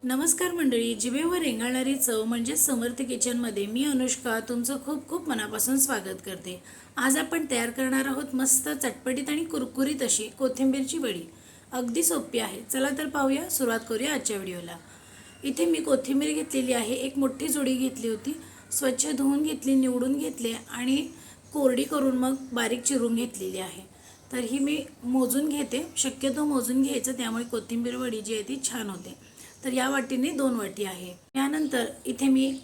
नमस्कार मंडळी, जिभेवर रेंगाळणारी चव म्हणजे समर्थ किचनमध्ये मी अनुष्का तुमचं खूप खूप मनापासून स्वागत करते। आज आपण तयार करणार आहोत मस्त चटपटीत आणि कुरकुरीत अशी कोथिंबीरची वडी। अगदी सोपी आहे, चला तर पाहूया, सुरुवात करूया आजच्या व्हिडिओला। इथे मी कोथिंबीर घेतलेली आहे, एक मोठी जोडी घेतली होती, स्वच्छ धुवून घेतली, निवडून घेतले आणि कोरडी करून मग बारीक चिरून घेतलेली आहे। तर ही मी मोजून घेते, शक्यतो मोजून घ्यायचं, त्यामुळे कोथिंबीर वडी जी आहे ती छान होते। तर या वाटीने 2 वाटी आहे। यानंतर इथे मी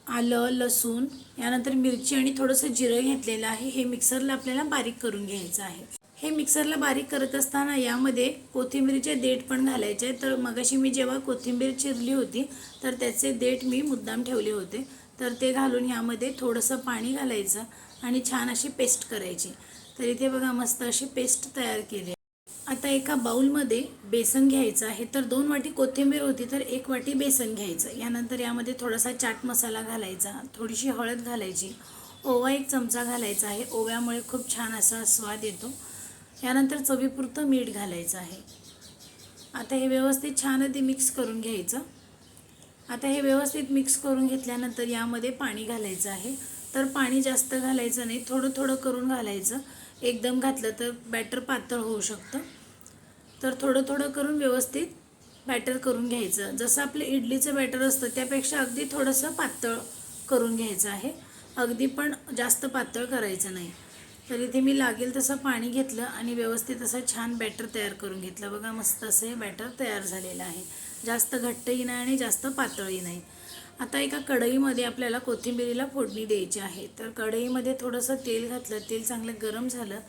आलं, लसूण, यानंतर मिरची आणि थोडंसं जिरं घेतलेलं आहे। हे मिक्सरला आपल्याला बारीक करून घ्यायचं आहे। हे मिक्सरला बारीक करत असताना यामध्ये कोथिंबीरचे देठ पण घालायचे। तर मगाशी मी जेव्हा कोथिंबीर चिरली होती तर त्याचे देठ मी मुद्दाम ठेवले होते, तर ते घालून यामध्ये थोडंसं पाणी घालायचं आणि छान अशी पेस्ट करायची। तर इथे बघा मस्त अशी पेस्ट तयार केली। आता एका बाउलमध्ये बेसन घ्यायचं आहे। तर 2 वाटी कोथिंबीर होती तर 1 वाटी बेसन घ्यायचं। यानंतर यामध्ये थोडासा चाट मसाला घालायचा, थोडीशी हळद घालायची, ओवा 1 चमचा घालायचा आहे, ओव्यामुळे खूप छान असा स्वाद येतो। यानंतर चवीपुरतं मीठ घालायचं आहे। आता हे व्यवस्थित छान आधी मिक्स करून घ्यायचं। आता हे व्यवस्थित मिक्स करून घेतल्यानंतर यामध्ये पाणी घालायचं आहे। तर पाणी जास्त घालायचं नाही, थोडं थोडं करून घालायचं, एकदम घातलं तर बॅटर पातळ होऊ शकतं। तर थोडं थोडं करून व्यवस्थित बॅटर करून घ्यायचं। जसं आपलं इडलीचं बॅटर असतं त्यापेक्षा अगदी थोडंसं पातळ करून घ्यायचं आहे, अगदी पण जास्त पातळ करायचं नाही। तर इथे मी लागेल तसं पाणी घेतलं आणि व्यवस्थित असं छान बॅटर तयार करून घेतलं। बघा मस्त असं हे बॅटर तयार झालेलं आहे, जास्त घट्टही नाही आणि जास्त पातळही नाही। आता एका कढईमध्ये आपल्याला कोथिंबीरीला फोडणी द्यायची आहे। तर कढईमध्ये थोडंसं तेल घातलं, तेल चांगलं गरम झालं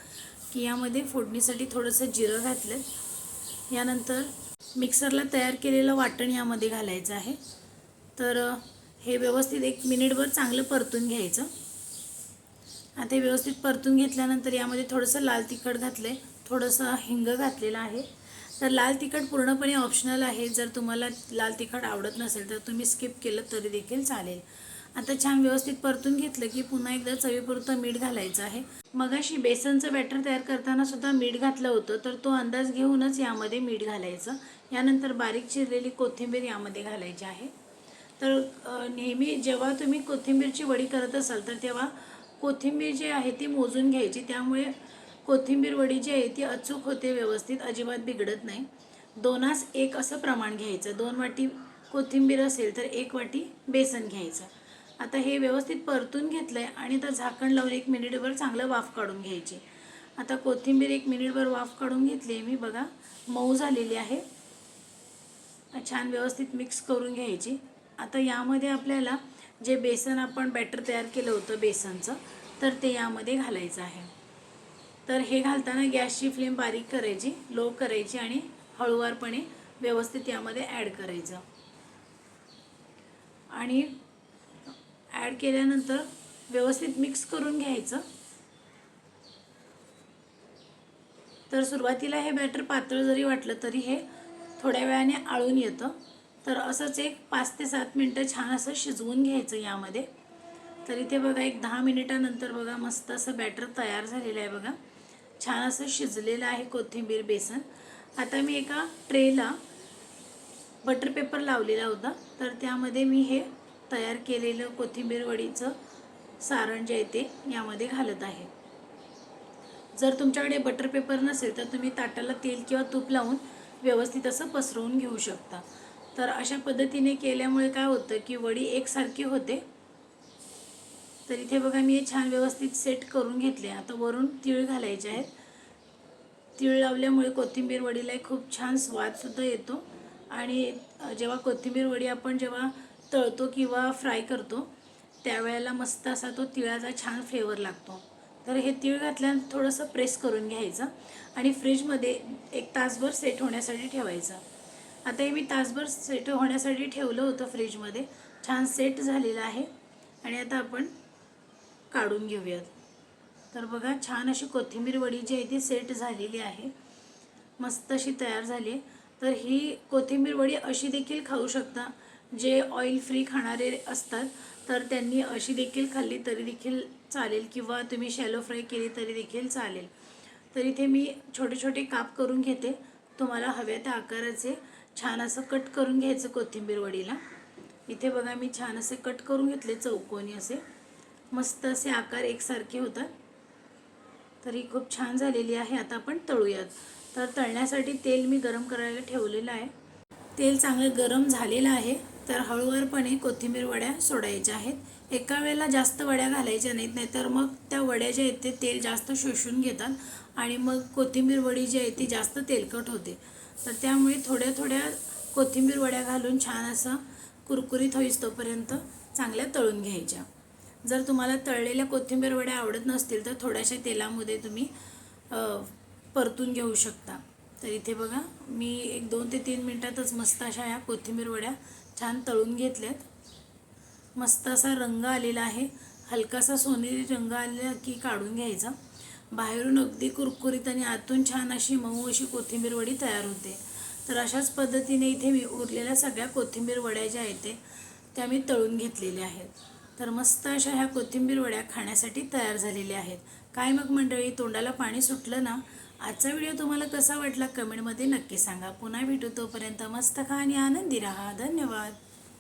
की यामध्ये फोडणीसाठी थोडंसं जिरं घातलं। यानंतर मिक्सरला तयार केलेलं वाटण यामध्ये घालायचं आहे। तर हे व्यवस्थित 1 मिनिटभर चांगलं परतून घ्यायचं। आता हे व्यवस्थित परतून घेतल्यानंतर यामध्ये थोडंसं लाल तिखट घातलं आहे, थोडंसं हिंग घातलेलं आहे। तर लाल तिखट पूर्णपणे ऑप्शनल आहे, जर तुम्हाला लाल तिखट आवडत नसेल तर तुम्ही स्किप केलं तरी देखील चालेल। आता छान व्यवस्थित परतून घेतलं की पुन्हा एकदा चवीपुरतं मीठ घालायचं आहे। मगाशी बेसनचं बॅटर तयार करताना सुद्धा मीठ घातलं होतं, तर तो अंदाज घेऊनच यामध्ये मीठ घालायचं। यानंतर बारीक चिरलेली कोथिंबीर यामध्ये घालायची आहे। तर नेहमी जेव्हा तुम्ही कोथिंबीरची वडी करत असाल तर तेव्हा कोथिंबीर जी आहे ती मोजून घ्यायची, त्यामुळे कोथिंबीर वडी जी आहे ती अचूक होते, व्यवस्थित अजिबात बिघडत नाही। 2:1 असं प्रमाण घ्यायचं। 2 वाटी कोथिंबीर असेल तर 1 वाटी बेसन घ्यायचं। आता हे व्यवस्थित परतून घेतलंय आणि आता झाकण लावून 1 मिनिटभर चांगलं वाफ काढून घ्यायची। आता कोथिंबीर 1 मिनिटभर वाफ काढून घेतली मी, बघा मऊ झालेली आहे, छान व्यवस्थित मिक्स करून घ्यायची। आता यामध्ये आपल्याला जे बेसन आपण बॅटर तयार केलं होतं बेसनचं, तर ते यामध्ये घालायचं आहे। तर हे घालताना गॅसची फ्लेम बारीक करायची, लो करायची आणि हळूवारपणे व्यवस्थित यामध्ये ॲड करायचं। आणि ॲड केल्यानंतर व्यवस्थित मिक्स करून घ्यायचं। तर सुरुवातीला हे बॅटर पातळ जरी वाटलं तरी हे थोड्या वेळाने आळून येतं। तर असंच एक 5 ते 7 मिनिटं छान असं शिजवून घ्यायचं यामध्ये। तर इथे बघा एक 10 मिनिटानंतर बघा मस्त असं बॅटर तयार झालेलं आहे, बघा छान असं शिजलेलं आहे कोथिंबीर बेसन। आता मी एका ट्रेला बटर पेपर लावलेला होता, तर त्यामध्ये मी हे तयार केलेलं कोथिंबीर वडीचं सारण जे आहे ते यामध्ये घालत आहे। जर तुमच्याकडे बटर पेपर नसेल तर तुम्ही ताटाला तेल किंवा तूप लावून व्यवस्थित असं पसरवून घेऊ शकता। तर अशा पद्धतीने केल्यामुळे काय होतं की वडी एकसारखी होते। तर इथे बघा मी हे छान व्यवस्थित सेट करून घेतले। आता वरून तीळ घालायचे आहेत। तीळ लावल्यामुळे कोथिंबीर वडीला खूप छान स्वादसुद्धा येतो आणि जेव्हा कोथिंबीर वडी आपण जेव्हा तळतो किंवा फ्राय करतो त्यावेळेला मस्त असा तो तिळाचा छान फ्लेवर लागतो। तर हे तीळ घातल्यानंतर थोडंसं प्रेस करून घ्यायचं आणि फ्रीजमध्ये 1 तासभर सेट होण्यासाठी ठेवायचं। आता हे मी तासभर सेट होण्यासाठी ठेवलं होतं फ्रीजमध्ये, छान सेट झालेलं आहे आणि आता आपण काढून घेऊयात। तर बघा छान अशी कोथिंबीर वडी जी आहे ती सेट झालेली आहे, मस्त अशी तयार झाली। तर ही कोथिंबीर वडी अशी देखील खाऊ शकता, जे ऑइल फ्री खाणारे असतात तर त्यांनी अशी देखील खाल्ली तरी देखील चालेल किंवा तुम्ही शॅलो फ्राय केली तरी देखील चालेल। तर इथे मी छोटे छोटे काप करून घेते, तुम्हाला हव्या त्या आकाराचे छान असं कट करून घ्यायचं कोथिंबीर वडीला. इथे बघा मी छान असे कट करून घेतले चौकोनी असे, मस्त असे आकार एकसारखे होतात. तर ही खूप छान झालेली आहे. आता आपण तळूयात. तर तळण्यासाठी तेल मी गरम करायला ठेवलेलं आहे. तेल चांगलं गरम झालेलं आहे. तर हळूवारपणे कोथिंबीर वड्या सोडायच्या आहेत. एका वेळेला जास्त वड्या घालायच्या नाहीत, नाहीतर मग त्या वड्या ज्या आहेत ते तेल जास्त शोषून घेतात आणि मग कोथिंबीर वडी जी आहे ती जास्त तेलकट होते. तर त्यामुळे थोड्या थोड्या कोथिंबीर वड्या घालून छान असं कुरकुरीत होईस तोपर्यंत चांगल्या तळून घ्यायच्या. जर तुम्हाला तळलेल्या कोथिंबीर वड्या आवडत नसतील तर थोड्याशा तेलामध्ये तुम्ही परतून घेऊ शकता. तर इथे बघा मी 2 ते 3 मिनटातच मस्त अशा ह्या कोथिंबीर वड्या छान तळून घेतल्यात. मस्त असा रंग आलेला आहे. हलकासा सोनेरी रंग आलेला की काढून घ्यायचा. बाहेरून अगदी कुरकुरीत आणि आतून छान अशी मऊ अशी कोथिंबीर वडी तयार होते. तर अशाच पद्धतीने इथे मी उरलेल्या सगळ्या कोथिंबीर वड्या ज्या आहेत त्या मी तळून घेतलेल्या आहेत. तर मस्त अशा ह्या कोथिंबीर वड्या खाण्यासाठी तयार झालेल्या आहेत. काय मग मंडळी, तोंडाला पाणी सुटलं ना? आजचा व्हिडिओ तुम्हाला कसा वाटला कमेंटमध्ये नक्की सांगा. पुन्हा भेटू, तोपर्यंत मस्त खा आणि आनंदी राहा. धन्यवाद.